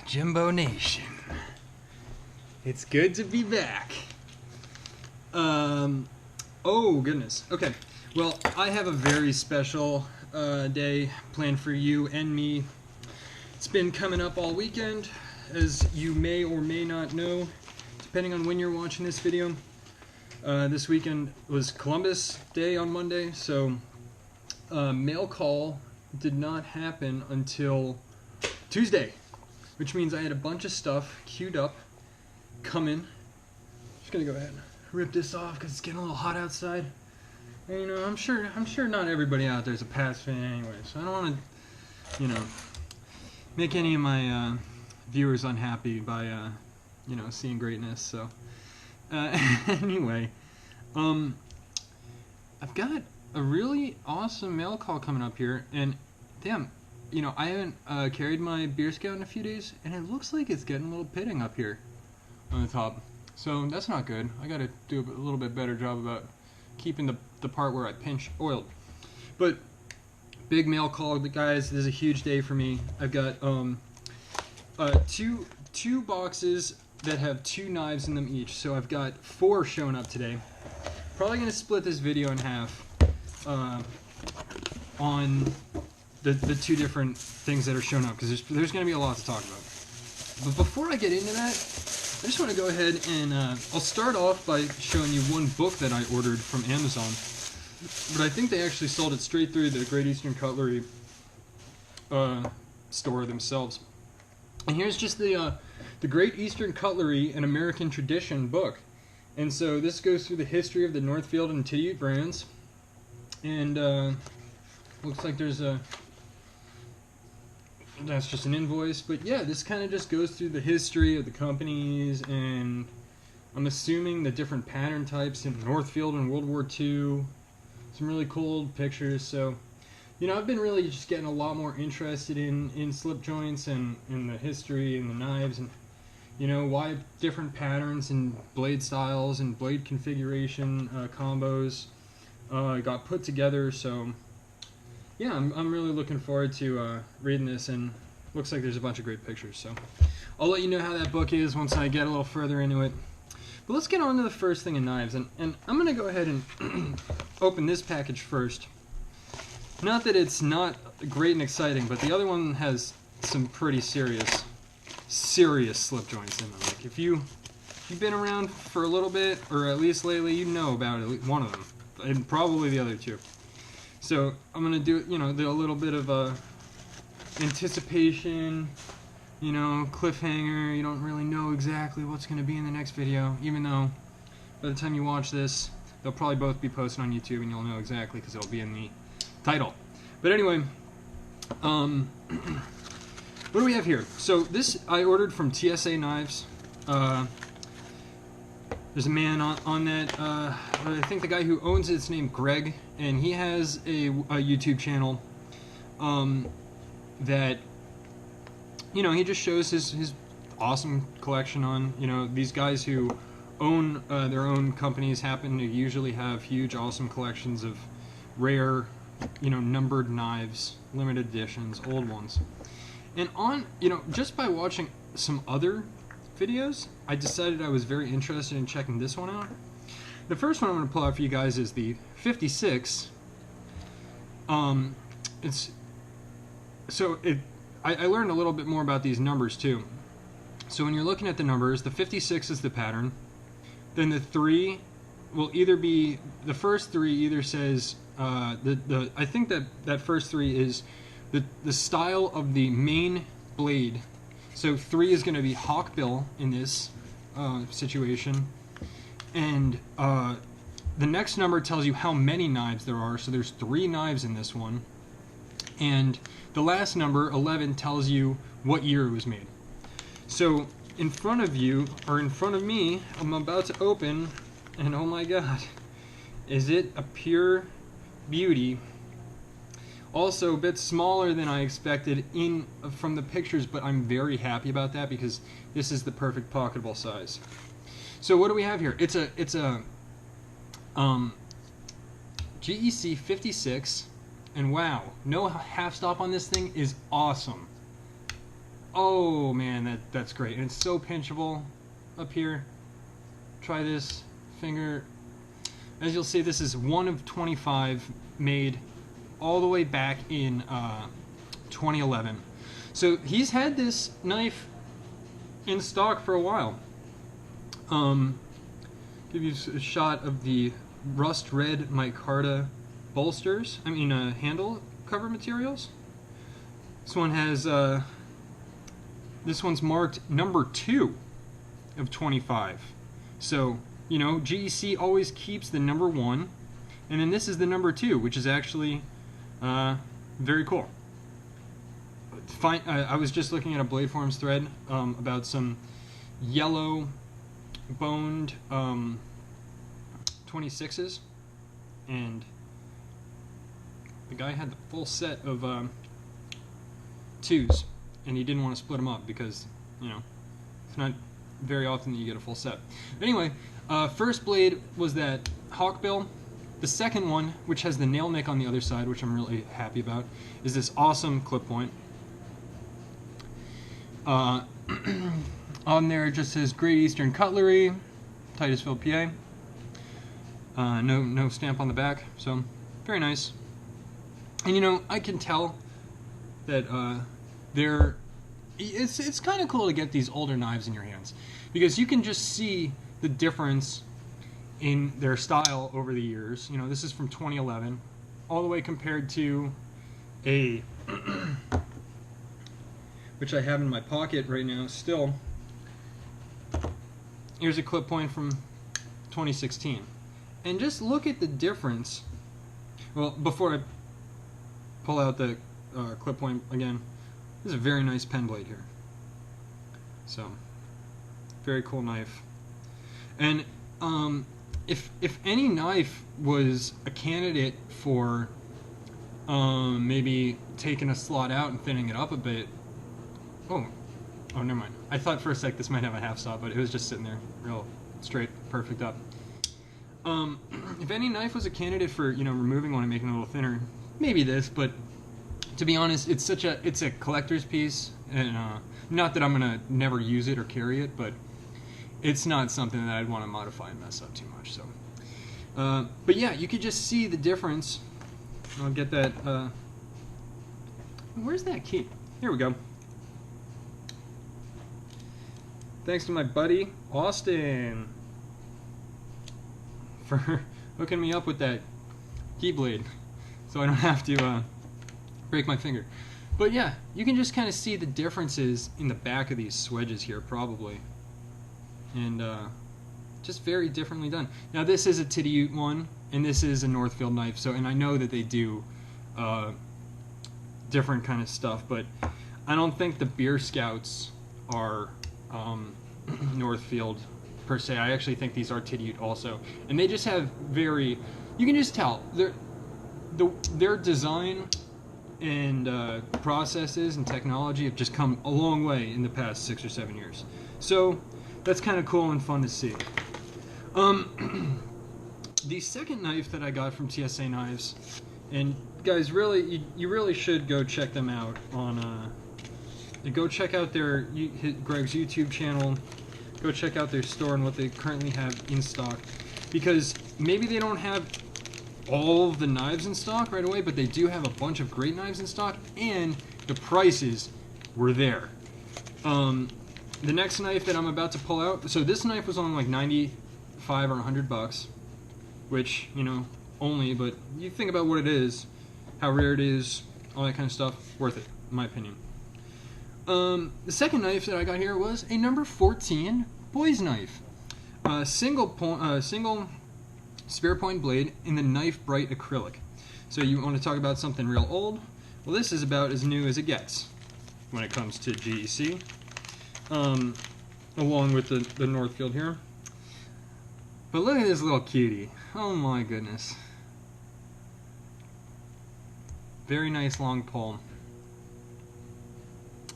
Jimbo Nation. It's good to be back. Oh goodness. Okay. Well, I have a very special day planned for you and me. It's been coming up all weekend, as you may or may not know, depending on when you're watching this video. This weekend was Columbus Day on Monday, so Mailcall did not happen until Tuesday, which means I had a bunch of stuff queued up, coming. Just gonna go ahead and rip this off because it's getting a little hot outside. And you know, I'm sure not everybody out there is a Pats fan anyway, so I don't want to, make any of my viewers unhappy by, seeing greatness. So anyway, I've got a really awesome mail call coming up here, and damn, I haven't carried my beer scout in a few days, and it looks like it's getting a little pitting up here on the top. So that's not good. I got to do a little bit better job about keeping the part where I pinch oiled. But big mail call, guys. This is a huge day for me. I've got two boxes that have 2 knives in them each. So I've got 4 showing up today. Probably gonna split this video in half on the 2 different things that are showing up, because there's gonna be a lot to talk about. But before I get into that, I just want to go ahead and I'll start off by showing you one book that I ordered from Amazon. But I think they actually sold it straight through the Great Eastern Cutlery store themselves. And here's just the Great Eastern Cutlery, an American Tradition book. And so this goes through the history of the Northfield and Titute brands. And looks like that's just an invoice. But yeah, this kind of just goes through the history of the companies, and I'm assuming the different pattern types in Northfield in World War II. Some really cool pictures. So, I've been really just getting a lot more interested in slip joints and in the history and the knives, and why different patterns and blade styles and blade configuration combos got put together. So yeah, I'm really looking forward to reading this, and looks like there's a bunch of great pictures. So I'll let you know how that book is once I get a little further into it. But let's get on to the first thing in knives, and I'm going to go ahead and open this package first. Not that it's not great and exciting, but the other one has some pretty serious slip joints in them. Like if you've been around for a little bit, or at least lately, you know about at least one of them, and probably the other 2. So I'm gonna do a little bit of anticipation, cliffhanger. You don't really know exactly what's gonna be in the next video, even though by the time you watch this, they'll probably both be posted on YouTube, and you'll know exactly because it'll be in the title. But anyway, what do we have here? So this I ordered from TSA Knives. There's a man on that, I think the guy who owns it's named Greg, and he has a YouTube channel that, he just shows his awesome collection on, these guys who own their own companies happen to usually have huge, awesome collections of rare, numbered knives, limited editions, old ones. And just by watching some other videos, I decided I was very interested in checking this one out. The first one I'm going to pull out for you guys is the 56. I learned a little bit more about these numbers too. So when you're looking at the numbers, the 56 is the pattern. Then the 3 will either be, the first 3 either says I think that first 3 is the style of the main blade. So 3 is going to be hawkbill in this situation, and the next number tells you how many knives there are. So there's 3 knives in this one, and the last number 11 tells you what year it was made. So in front of you, or in front of me, I'm about to open, and oh my god, is it a pure beauty. Also a bit smaller than I expected from the pictures, but I'm very happy about that because this is the perfect pocketable size. So what do we have here? It's a GEC 56, and wow, no half stop on this thing is awesome. Oh man, that's great. And it's so pinchable up here. Try this finger. As you'll see, this is one of 25 made all the way back in 2011. So he's had this knife in stock for a while. Give you a shot of the rust red micarta bolsters. Handle cover materials. This one has this one's marked number 2 of 25. So, you know, GEC always keeps the number 1, and then this is the number 2, which is actually very cool. I was just looking at a Blade Forums thread about some yellow boned 26s, and the guy had the full set of 2s, and he didn't want to split them up because, you know, it's not very often that you get a full set. Anyway, first blade was that hawkbill. The second one, which has the nail nick on the other side, which I'm really happy about, is this awesome clip point. On there it just says Great Eastern Cutlery, Titusville, PA. No stamp on the back, so very nice. And you know, I can tell that it's kind of cool to get these older knives in your hands, because you can just see the difference in their style over the years. You know, this is from 2011, all the way compared to a which I have in my pocket right now still. Here's a clip point from 2016, and just look at the difference. Well, before I pull out the clip point again, this is a very nice pen blade here. So, very cool knife. And if any knife was a candidate for maybe taking a slot out and thinning it up a bit. Oh, never mind. I thought for a sec this might have a half saw, but it was just sitting there, real straight, perfect up. If any knife was a candidate for, you know, removing one and making it a little thinner, maybe this. But to be honest, it's a collector's piece, and not that I'm gonna never use it or carry it, but it's not something that I'd want to modify and mess up too much. So, but yeah, you could just see the difference. I'll get that. Where's that key? Here we go. Thanks to my buddy Austin for hooking me up with that key blade, so I don't have to break my finger. But yeah, you can just kind of see the differences in the back of these swedges here, probably, and just very differently done. Now this is a Titty one, and this is a Northfield knife. So, and I know that they do different kind of stuff, but I don't think the Beer Scouts are Northfield per se. I actually think these are Titty also, and they just have very, you can just tell their design and processes and technology have just come a long way in the past 6 or 7 years. So that's kind of cool and fun to see. The second knife that I got from TSA Knives, and guys, really, you really should go check them out on. Go check out Greg's YouTube channel. Go check out their store and what they currently have in stock, because maybe they don't have all of the knives in stock right away, but they do have a bunch of great knives in stock, and the prices were there. The next knife that I'm about to pull out, so this knife was on like 95 or 100 bucks, which, you know, only, but you think about what it is, how rare it is, all that kind of stuff, worth it, in my opinion. The second knife that I got here was a number 14 boys knife. Single spear point blade in the Knife Bright acrylic. So you want to talk about something real old? Well, this is about as new as it gets when it comes to GEC, along with the Northfield here. But look at this little cutie. Oh my goodness. Very nice long pull.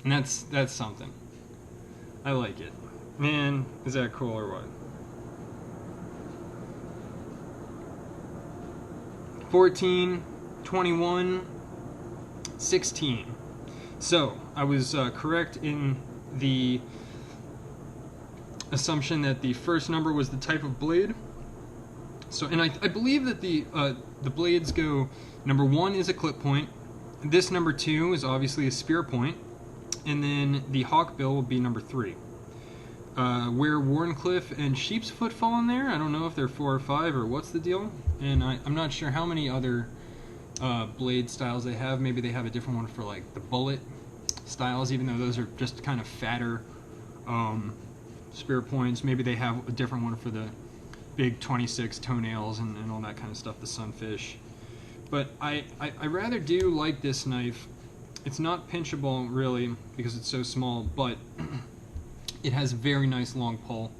And that's something. I like it. Man, is that cool or what? 14, 21, 16. So I was correct in the assumption that the first number was the type of blade. So, and I believe that the blades go, number 1 is a clip point, this number 2 is obviously a spear point, and then the hawk bill will be number 3. Where Warncliffe and Sheepsfoot fall in there, I don't know if they're 4 or 5 or what's the deal, and I'm not sure how many other blade styles they have. Maybe they have a different one for like the bullet styles, even though those are just kind of fatter spear points. Maybe they have a different one for the big 26 toenails and all that kind of stuff, the sunfish. But I rather do like this knife. It's not pinchable really because it's so small, but it has very nice long pull.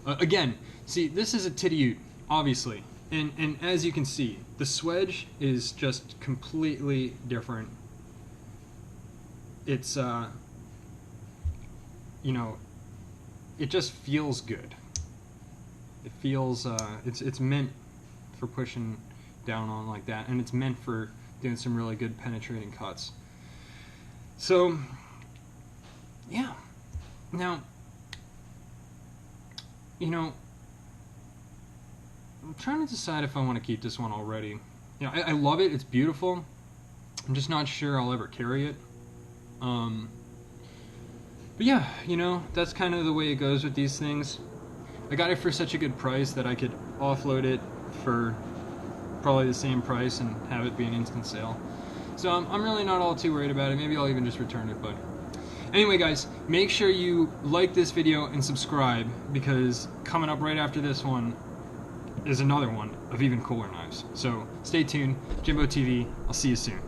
Again, see, this is a titty-ute, obviously, and as you can see, the swedge is just completely different. It's you know, it just feels good. It feels it's meant for pushing down on like that, and it's meant for doing some really good penetrating cuts. So yeah, now, you know, I'm trying to decide if I want to keep this one already. You know, I love it, it's beautiful. I'm just not sure I'll ever carry it. But yeah, you know, that's kind of the way it goes with these things. I got it for such a good price that I could offload it for probably the same price and have it be an instant sale. So I'm really not all too worried about it. Maybe I'll even just return it, but anyway guys, make sure you like this video and subscribe, because coming up right after this one is another one of even cooler knives. So stay tuned, Jimbo TV, I'll see you soon.